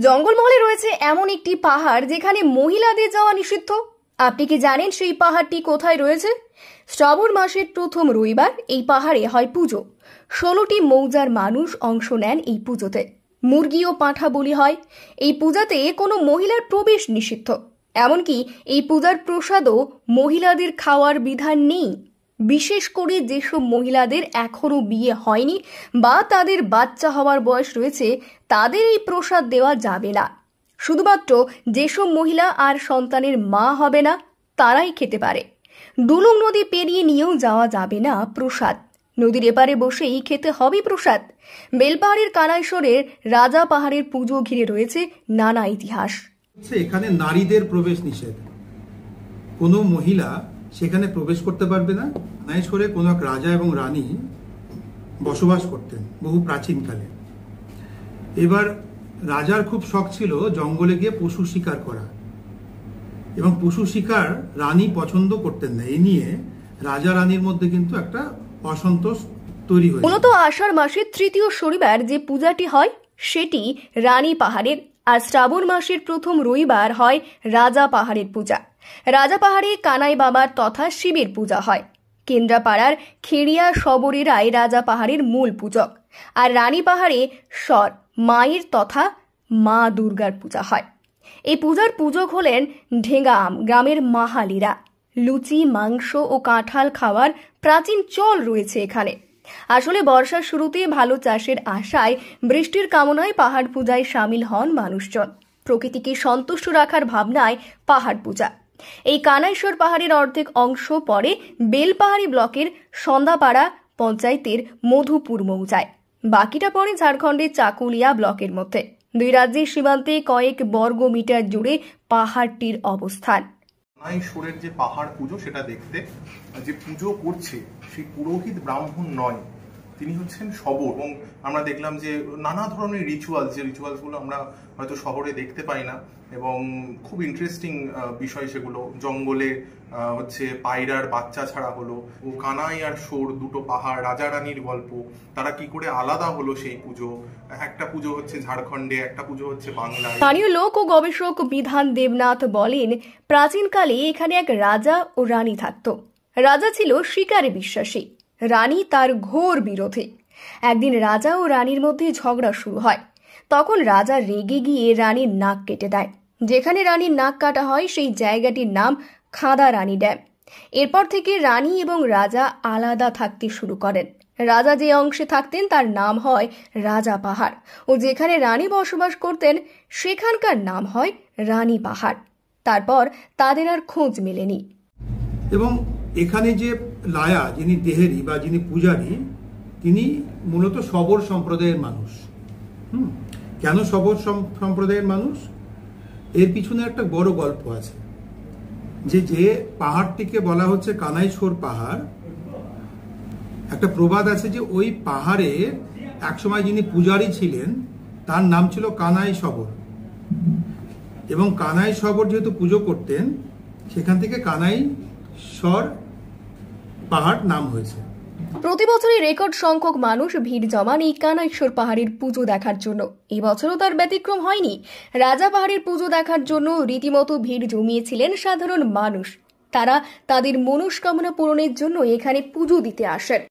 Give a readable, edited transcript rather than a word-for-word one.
জঙ্গলমহলে রয়েছে এমন একটি পাহাড় যেখানে মহিলাদের যাওয়া নিষিদ্ধ। আপনি কি জানেন সেই পাহাড়টি কোথায় রয়েছে? শ্রাবণ মাসের প্রথম রবিবার এই পাহাড়ে হয় পুজো। 16টি মৌজার মানুষ অংশ নেন এই পুজোতে। মুরগি ও পাঁঠা বলি হয়। এই পূজাতে কোনো মহিলার প্রবেশ নিষিদ্ধ। এমনকি এই পূজার প্রসাদও মহিলাদের খাওয়ার বিধান নেই। বিশেষ করে যেসব মহিলাদের এখনো বিয়ে হয়নি বা তাদের বাচ্চা হওয়ার বয়স রয়েছে তাদের এই প্রসাদ দেওয়া যাবে না। শুধুমাত্র যেসব মহিলা আর সন্তানের মা হবে না তারাই খেতে পারে। ডুলুং নদী পেরিয়ে নিয়েও যাওয়া যাবে না প্রসাদ। নদীর এপারে বসেই খেতে হবে প্রসাদ। বেলপাহাড়ের কানাইশ্বরের রাজা পাহাড়ের পুজো ঘিরে রয়েছে নানা ইতিহাস। এখানে নারীদের প্রবেশ নিষেধ। কোনো মহিলা সেখানে প্রবেশ করতে পারবে না। কানাইশ্বরে কোনো এক রাজা এবং রানী বসবাস করতেন বহু প্রাচীনকালে। এবার রাজার খুব শখ ছিল জঙ্গলে গিয়ে পশু শিকার করা, এবং পশু শিকার রানী পছন্দ করতেন না। এই নিয়ে রাজা রানীর মধ্যে কিন্তু একটা অসন্তোষ তৈরি হয়েছে। মূলত আষাঢ় মাসের তৃতীয় শনিবার যে পূজাটি হয় সেটি রানী পাহাড়ের, আর শ্রাবণ মাসের প্রথম রবিবার হয় রাজা পাহাড়ের পূজা। রাজা পাহাড়ে কানাই বাবার তথা শিবের পূজা হয়। কেন্দ্রাপাড়ার খেড়িয়া শবরেরাই রাজা পাহাড়ের মূল পূজক, আর রানী পাহাড়ে স্বর মায়ের তথা মা দুর্গার পূজা হয়। এই পূজার পূজক হলেন ঢেঙ্গাআম গ্রামের মাহালিরা। লুচি, মাংস ও কাঁঠাল খাওয়ার প্রাচীন চল রয়েছে এখানে। আসলে বর্ষার শুরুতে ভালো চাষের আশায়, বৃষ্টির কামনায় পাহাড় পূজায় সামিল হন মানুষজন। প্রকৃতিকে সন্তুষ্ট রাখার ভাবনায় পাহাড় পূজা। এই কানাইশ্বর পাহাড়ের অর্ধেক অংশ পড়ে বেলপাহাড়ি ব্লকের সন্ধ্যাপাড়া পঞ্চায়েতের মধুপুর মৌজায়, বাকিটা পড়ে ঝাড়খণ্ডের চাকুলিয়া ব্লকের মধ্যে। দুই রাজ্যের সীমান্তে কয়েক বর্গ মিটার জুড়ে পাহাড়টির অবস্থান। কানাইশ্বরের যে পাহাড় পুজো, সেটা দেখতে যে পুজো করছে সেই পুরোহিত ব্রাহ্মণ নয়, তিনি হচ্ছেন শবর। এবং আমরা দেখলাম যে নানা ধরনের রিচুয়ালসগুলো আমরা হয়তো শহরে দেখতে পাই না, এবং খুব ইন্টারেস্টিং বিষয় সেগুলো। জঙ্গলে হচ্ছে পায়রার বাচ্চা ছাড়া হলো, ও কানাই আর শোর দুটো পাহাড়, রাজা রানীর গল্প, তারা কি করে আলাদা হলো সেই পুজো। একটা পুজো হচ্ছে ঝাড়খণ্ডে, একটা পুজো হচ্ছে বাংলায়। স্থানীয় লোক ও গবেষক বিধান দেবনাথ বলেন, প্রাচীনকালে এখানে এক রাজা ও রানী থাকত। রাজা ছিল শিকারে বিশ্বাসী, রানী তার ঘোর বিরোধী। একদিন রাজা ও রানীর মধ্যে ঝগড়া শুরু হয়। তখন রাজা রেগে গিয়ে রানীর নাক কেটে দেয়। যেখানে রানীর নাক কাটা হয় সেই জায়গাটির নাম খাদা রানী ড্যাম। এরপর থেকে রানী এবং রাজা আলাদা থাকতে শুরু করেন। রাজা যে অংশে থাকতেন তার নাম হয় রাজা পাহাড়, ও যেখানে রানী বসবাস করতেন সেখানকার নাম হয় রানী পাহাড়। তারপর তাদের আর খোঁজ মেলেনি। এবং এখানে যে লায়া, যিনি দেহেরি বা যিনি পূজারী, তিনি মূলত শবর সম্প্রদায়ের মানুষ। কেন শবর সম্প্রদায়ের মানুষ? এর পিছনে একটা বড় গল্প আছে। যে পাহাড়টিকে বলা হচ্ছে কানাইশ্বর পাহাড়, একটা প্রবাদ আছে যে ওই পাহাড়ে একসময় যিনি পূজারী ছিলেন তার নাম ছিল কানাই শবর, এবং কানাই শবর যেহেতু পুজো করতেন সেখান থেকে কানাইশ্বর পাহাড় নাম হয়েছে। প্রতি বছরই রেকর্ড সংখ্যক মানুষ ভিড় জমান এই কানাইশ্বর পাহাড়ের পুজো দেখার জন্য। এই বছরও তার ব্যতিক্রম হয়নি। রাজা পাহাড়ের পুজো দেখার জন্য রীতিমতো ভিড় জমিয়েছিলেন সাধারণ মানুষ। তারা তাদের মনস্কামনা পূরণের জন্য এখানে পুজো দিতে আসেন।